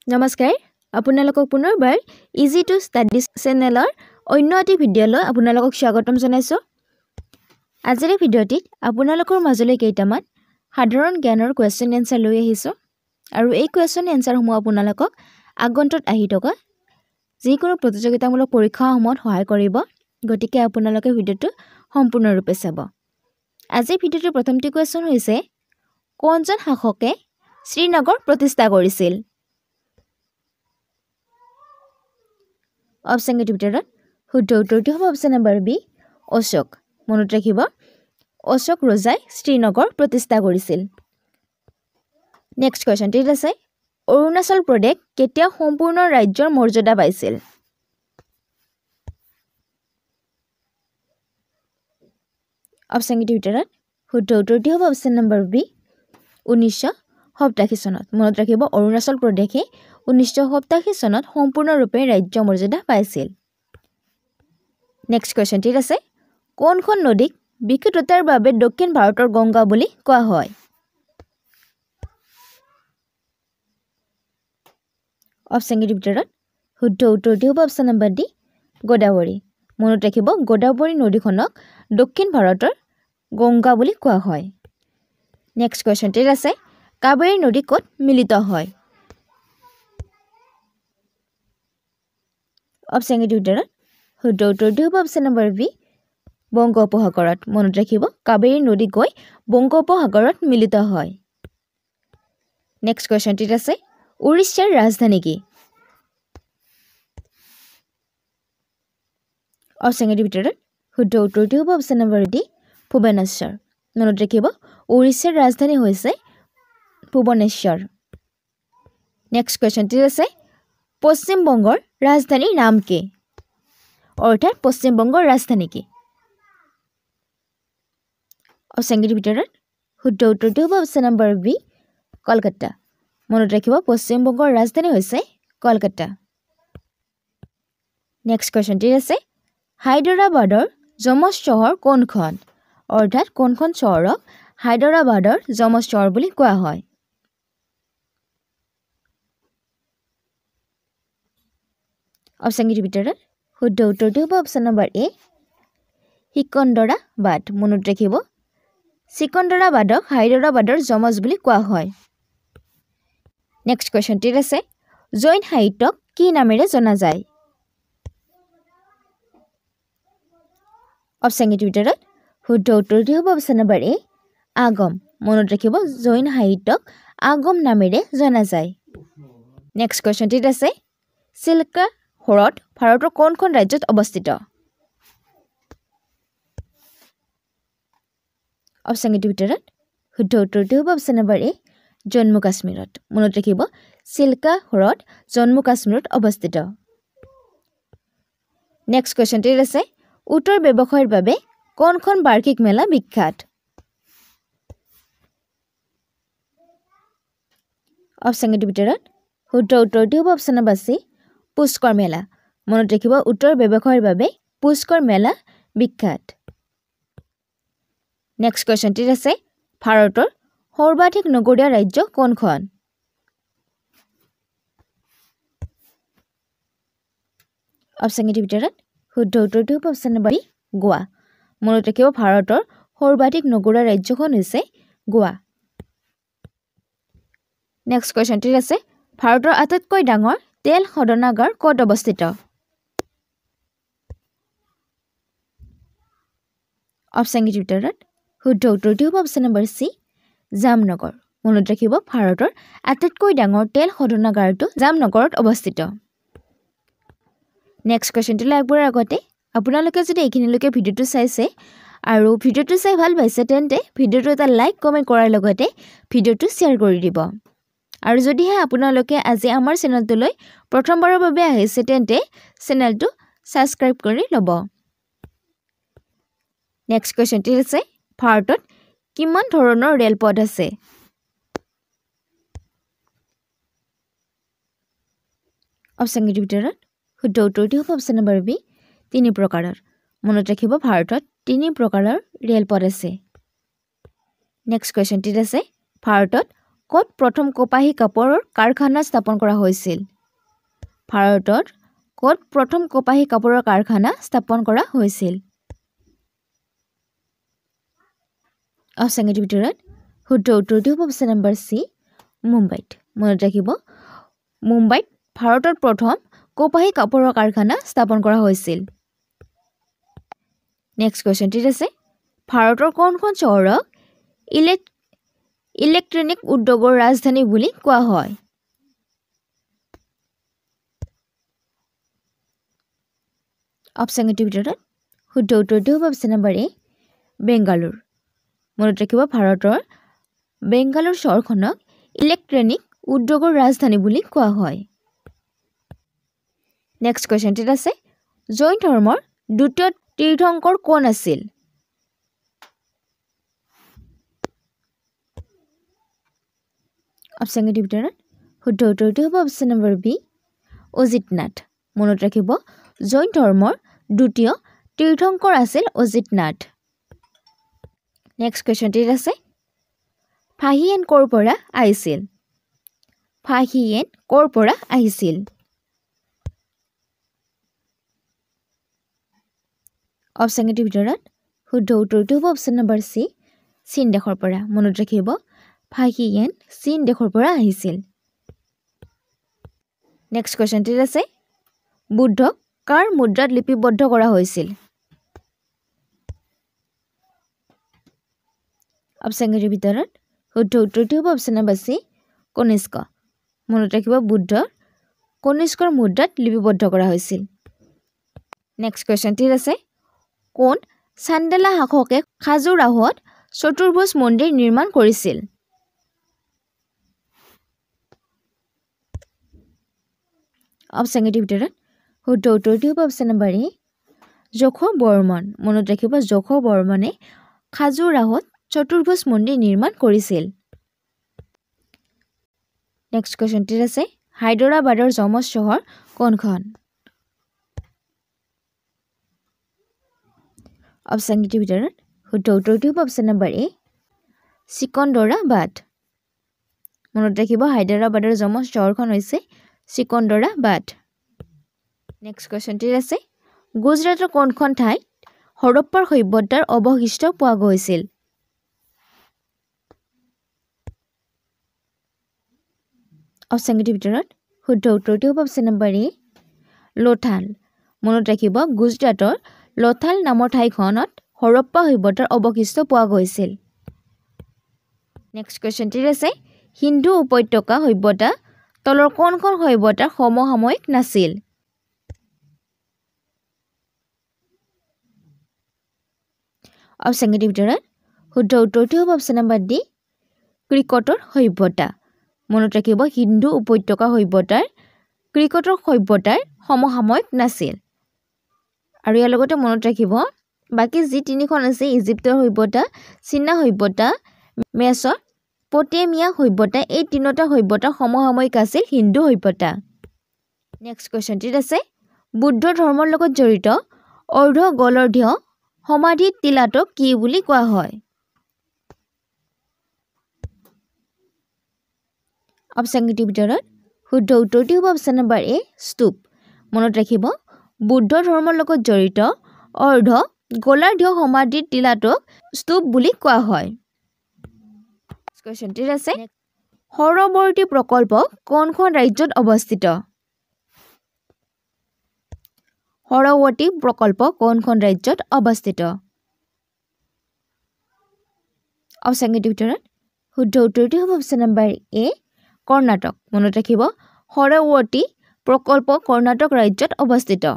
নমস্কাৰ আপোনালোকক পুনৰবাৰ ইজি টু ষ্টাডি চেনেলৰ অন্য এটি ভিডিঅ'লৈ আপোনালোকক স্বাগতম জনাইছোঁ আজিৰ ভিডিঅ'টিত আপোনালোকৰ মাজলৈ কেইটামান সাধাৰণ জ্ঞানৰ কোৱেশ্চন এনসাৰ লৈ আহিছোঁ আৰু এই কোৱেশ্চন এনসাৰসমূহ আপোনালোকক আগন্তুক আহি থকা যিকোনো প্ৰতিযোগিতামূলক পৰীক্ষাসমূহত সহায় কৰিব গতিকে আপোনালোকে ভিডিঅ'টো সম্পূৰ্ণৰূপে চাব আজিৰ ভিডিঅ'টোৰ প্ৰথমটি কোৱেশ্চন হৈছে কোনজন শাসকে শ্ৰীনগৰ প্ৰতিষ্ঠা কৰিছিল অপশন কেইটাৰ ভিতৰত শুদ্ধ উত্তৰটো হ'ব অপশন নম্বৰ বি অশোক মনত ৰাখিব অশোক ৰজাই শ্ৰীনগৰ প্ৰতিষ্ঠা কৰিছিল নেক্সট কোৱেশ্চনটি আছে অৰুণাচল প্ৰদেশ কেতিয়া সম্পূৰ্ণ ৰাজ্যৰ মৰ্যাদা পাইছিল অপশন কেইটাৰ ভিতৰত শুদ্ধ উত্তৰটো হ'ব অপশন নম্বৰ বি 1987 চনত মনত ৰাখিব অৰুণাচল প্ৰদেশে 1987 চনত সম্পূৰ্ণৰূপে ৰাজ্য মৰ্যাদা পাইছিল নেক্সট কোৱেশ্চনটি আছে কোনখন নদীক বিশুদ্ধতাৰ বাবে দক্ষিণ ভাৰতৰ গংগা বুলি কোৱা হয় অপশন কেইটাৰ ভিতৰত শুদ্ধ উত্তৰটো হ'ব অপশন নম্বৰ ডি গোদাৱৰী মনত ৰাখিব গোদাৱৰী নদীখনক দক্ষিণ ভাৰতৰ গংগা বুলি কোৱা হয় নেক্সট কোৱেশ্চনটি আছে কাবেৰী নদী ক'ত মিলিত হয় অপশন কেইটাৰ ভিতৰত শুদ্ধ উত্তৰটো হ'ব অপশন নম্বৰ বি বংগোপসাগৰত মনত ৰাখিব কাবেৰী নদী গৈ বংগোপসাগৰত মিলিত হয় নেক্সট কোৱেশ্চনটি আছে উৰিষ্যাৰ ৰাজধানী কি অপশন কেইটাৰ ভিতৰত শুদ্ধ উত্তৰটো হ'ব অপশন নম্বৰ ডি ভুৱনেশ্বৰ মনত ৰাখিব উৰিষ্যাৰ ৰাজধানী হৈছে ভুৱনেশ্বৰ নেক্সট কোৱেশ্চনটি আছে পশ্চিম বংগৰ ৰাজধানীৰ নাম কি অৰ্থাৎ পশ্চিম বংগৰ ৰাজধানী কি অপশন কেইটাৰ ভিতৰত শুদ্ধ উত্তৰটো হ'ব অপশন নম্বৰ বি কলকাতা মনত ৰাখিব পশ্চিম বংগৰ ৰাজধানী হৈছে কলকাতা নেক্সট কোৱেশ্চনটি আছে হায়দৰাবাদৰ যমজ চহৰ কোনখন অৰ্থাৎ কোনখন চহৰক হায়দৰাবাদৰ যমজ চহৰ বুলি কোৱা হয় অপশন কেইটাৰ ভিতৰত শুদ্ধ উত্তৰটো হ'ব অপশন নম্বৰ এ সিকন্দৰাবাদ মনত ৰাখিব সিকন্দৰাবাদক হায়দৰাবাদৰ যমজ বুলি কোৱা হয় নেক্সট কোৱেশ্চনটি আছে জৈন সাহিত্যক কি নামেৰে জনা যায় অপশন কেইটাৰ ভিতৰত শুদ্ধ উত্তৰটো হ'ব অপশন নম্বৰ এ আগম মনত ৰাখিব জৈন সাহিত্যক আগম নামেৰে জনা যায় নেক্সট কোৱেশ্চনটি আছে চিল্কা হ্ৰদ ভাৰতৰ কোনখন ৰাজ্যত অৱস্থিত অপশন কেইটাৰ ভিতৰত শুদ্ধ উত্তৰটো হ'ব অপশন নম্বৰ এ জম্মু কাশ্মীৰত মনত ৰাখিব চিল্কা হ্ৰদ জম্মু কাশ্মীৰত অৱস্থিত নেক্সট কোৱেশ্চনটি আছে উত্তৰ ব্যৱসায়ৰ বাবে কোনখন বাৰ্ষিক মেলা বিখ্যাত অপশন কেইটাৰ ভিতৰত শুদ্ধ উত্তৰটো হ'ব অপশন নম্বৰ চি পুষ্কৰ মেলা মনত ৰাখিব উত্তৰ ব্যৱসায়ৰ বাবে পুষ্কৰ মেলা বিখ্যাত নেক্সট কোৱেশ্চনটি আছে ভাৰতৰ সৰ্বাধিক নগৰীয়া ৰাজ্য কোনখন অপশন কেইটাৰ ভিতৰত শুদ্ধ উত্তৰটো হ'ব অপশন নম্বৰ বি গোৱা মনত ৰাখিব ভাৰতৰ সৰ্বাধিক নগৰীয়া ৰাজ্যখন হৈছে গোৱা নেক্সট কোৱেশ্চনটি আছে ভাৰতৰ আটাইতকৈ ডাঙৰ তেল শোধনাগাৰ ক'ত অৱস্থিত অপশন কেইটাৰ ভিতৰত শুদ্ধ উত্তৰটো হ'ব অপশন নম্বৰ চি জামনগৰ মনত ৰাখিব ভাৰতৰ আটাইতকৈ ডাঙৰ তেল শোধনাগাৰটো জামনগৰত অৱস্থিত নেক্সট কুৱেশ্যনটোলৈ আগবঢ়াৰ আগতে আপোনালোকে যদি এইখিনিলৈকে ভিডিঅ'টো চাইছে আৰু ভিডিঅ'টো চাই ভাল পাইছে তেন্তে ভিডিঅ'টো এটা লাইক কমেণ্ট কৰাৰ লগতে ভিডিঅ'টো শ্বেয়াৰ কৰি দিব আৰু যদিহে আপোনালোকে আজি আমাৰ চেনেলটোলৈ প্ৰথমবাৰৰ বাবে আহিছে তেন্তে চেনেলটো ছাবস্ক্ৰাইব কৰি ল'ব নেক্সট কুৱেশ্যনটো আছে ভাৰতত কিমান ধৰণৰ ৰেলপথ আছে অপশ্যন কেইটাৰ ভিতৰত শুদ্ধ উত্তৰটো হ'ব অপশ্যন নম্বৰ বি 3 প্ৰকাৰৰ মনত ৰাখিব ভাৰতত 3 প্ৰকাৰৰ ৰেলপথ আছে নেক্সট কুৱেশ্যনটো আছে ভাৰতত ক'ত প্ৰথম কপাহী কাপোৰৰ কাৰখানা স্থাপন কৰা হৈছিল ভাৰতত ক'ত প্ৰথম কপাহী কাপোৰৰ কাৰখানা স্থাপন কৰা হৈছিল অপচনৰ ভিতৰত শুদ্ধ উত্তৰটো হ'ব অপচন নম্বৰ সি মুম্বাইত মনত ৰাখিব মুম্বাইত ভাৰতত প্ৰথম কপাহী কাপোৰৰ কাৰখানা স্থাপন কৰা হৈছিল নেক্সট কোৱেশ্চনটিত আছে ভাৰতৰ কোনখন চহৰক ইলেক্ট্ৰনিক উদ্যোগৰ ৰাজধানী বুলি কোৱা হয় অপচনৰ ভিতৰত শুদ্ধ উত্তৰটো হ'ব অপচন নম্বৰ এ বেংগালুৰু মনত ৰাখিব ভাৰতৰ বেংগালুৰু চহৰখনক ইলেক্ট্ৰনিক উদ্যোগৰ ৰাজধানী বুলি কোৱা হয় নেক্সট কোৱেশ্চনটিত আছে জৈন ধৰ্মৰ দ্বিতীয় তীৰ্থংকৰ কোন আছিল অপচনৰ ভিতৰত শুদ্ধ উত্তৰটো হ'ব অপচন নম্বৰ বি অজিতনাথ মনত ৰাখিব জৈন ধৰ্মৰ দ্বিতীয় তীৰ্থংকৰ আছিল অজিতনাথ নেক্সট কোৱেশ্চনটিত আছে ফাহিয়েন ক'ৰ পৰা আহিছিল ফাহিয়েন ক'ৰ পৰা আহিছিল অপচনৰ ভিতৰত শুদ্ধ উত্তৰটো হ'ব অপচন নম্বৰ সি চীন দেশৰ পৰা মনত ৰাখিব ফাহিয়েন চীন দেশৰ পৰা আহিছিল নেক্সট কোৱেশ্চনটিত আছে বুদ্ধক কাৰ মুদ্ৰাত লিপিবদ্ধ কৰা হৈছিল অপচনৰ ভিতৰত শুদ্ধ উত্তৰটো হ'ব অপচন নম্বৰ সি কনিষ্ক মনত ৰাখিব বুদ্ধৰ কনিষ্কৰ মুদ্ৰাত লিপিবদ্ধ কৰা হৈছিল নেক্সট কোৱেশ্চনটিত আছে কোন চান্দেলা শাসকে খাজুৰাহোত চতুৰ্ভুজ মন্দিৰ নিৰ্মাণ কৰিছিল অপচনৰ ভিতৰত শুদ্ধ উত্তৰটো হ'ব অপচন নম্বৰ এ যশ বৰ্মন মনত ৰাখিব যশ বৰ্মনে খাজুৰাহোত চতুৰ্ভুজ মন্দিৰ নিৰ্মাণ কৰিছিল নেক্সট কোৱেশ্চনটিত আছে হায়দৰাবাদৰ যমজ চহৰ কোনখন অপচনৰ ভিতৰত শুদ্ধ উত্তৰটো হ'ব অপচন নম্বৰ এ চিকন্দৰাবাদ মনত ৰাখিব হায়দৰাবাদৰ যমজ চহৰখন হৈছে চিকন্দৰাবাদ নেক্সট কোৱেশ্চনটিত আছে গুজৰাটৰ কোনখন ঠাইত হৰপ্পাৰ সভ্যতাৰ অৱশিষ্ট পোৱা গৈছিল অপচনৰ ভিতৰত শুদ্ধ উত্তৰটো হ'ব অপচন নম্বৰ এ লোথাল মনত ৰাখিব গুজৰাটৰ লোথাল নামৰ ঠাইখনত হৰপ্পা সভ্যতাৰ অৱশিষ্ট পোৱা গৈছিল নেক্সট কোৱেশ্চনটিত আছে সিন্ধু উপত্যকা সভ্যতা তলৰ কোনখন সভ্যতাৰ সমসাময়িক নাছিল অপচনৰ ভিতৰত শুদ্ধ উত্তৰটো হ'ব অপচন নম্বৰ ডি ক্ৰিকটৰ সভ্যতা মনত ৰাখিব সিন্ধু উপত্যকা সভ্যতাৰ ক্ৰিকটৰ সভ্যতাৰ সমসাময়িক নাছিল আৰু ইয়াৰ লগতে মনত ৰাখিব বাকি যি তিনিখন আছে ইজিপ্তৰ সভ্যতা চীনা সভ্যতা মেছ'পটেমিয়া সভ্যতা এই তিনিটা সভ্যতাৰ সমসাময়িক আছিল হিন্দু সভ্যতা নেক্সট কোৱেশ্চনটিত আছে বুদ্ধ ধৰ্মৰ লগত জড়িত অৰ্ধ গলৰ্ধীয় সমাধি টিলাটোক কি বুলি কোৱা হয় অপচনৰ ভিতৰত শুদ্ধ উত্তৰটো হ'ব অপচন নম্বৰ এ স্তূপ মনত ৰাখিব বুদ্ধ ধৰ্মৰ লগত জড়িত অৰ্ধ গলৰ্ধীয় সমাধি টিলাটোক স্তূপ বুলি কোৱা হয় কোৱেশ্চনটিত আছে সৰবৰ্তী প্ৰকল্প কোনখন ৰাজ্যত অৱস্থিত সৰবৰ্তী প্ৰকল্প কোনখন ৰাজ্যত অৱস্থিত অপচনৰ ভিতৰত শুদ্ধ উত্তৰটো হ'ব অপচন নম্বৰ এ কৰ্ণাটক মনত ৰাখিব সৰবৰ্তী প্ৰকল্প কৰ্ণাটক ৰাজ্যত অৱস্থিত